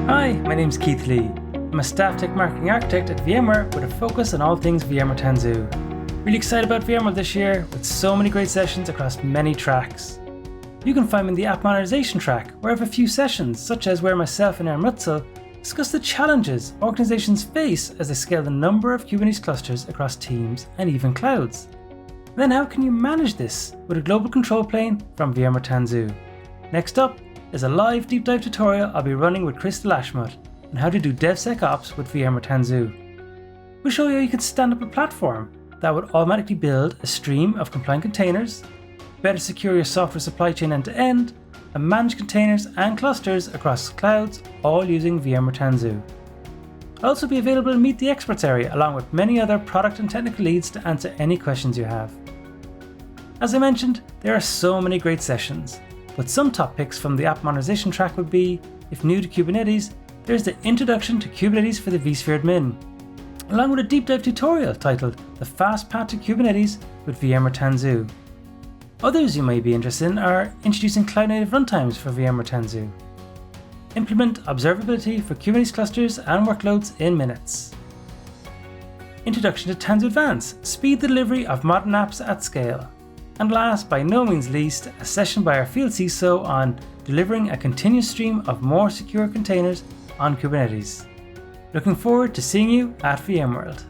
Hi, my name's Keith Lee. I'm a staff tech marketing architect at VMware with a focus on all things VMware Tanzu. Really excited about VMworld this year with so many great sessions across many tracks. You can find me in the app modernization track where I have a few sessions such as where myself and Aaron Mutzel discuss the challenges organizations face as they scale the number of Kubernetes clusters across teams and even clouds. Then how can you manage this with a global control plane from VMware Tanzu? Next up is a live deep dive tutorial I'll be running with Chris Delashmut on how to do DevSecOps with VMware Tanzu. We'll show you how you can stand up a platform that would automatically build a stream of compliant containers, better secure your software supply chain end to end, and manage containers and clusters across clouds, all using VMware Tanzu. I'll also be available in Meet the Experts area along with many other product and technical leads to answer any questions you have. As I mentioned, there are so many great sessions, but some top picks from the app modernization track would be, if new to Kubernetes, there's the Introduction to Kubernetes for the vSphere admin, along with a deep dive tutorial titled The Fast Path to Kubernetes with VMware Tanzu. Others you may be interested in are introducing cloud-native runtimes for VMware Tanzu, implement observability for Kubernetes clusters and workloads in minutes, introduction to Tanzu Advanced, speed the delivery of modern apps at scale, and last but by no means least, a session by our field CISO on delivering a continuous stream of more secure containers on Kubernetes. Looking forward to seeing you at VMworld.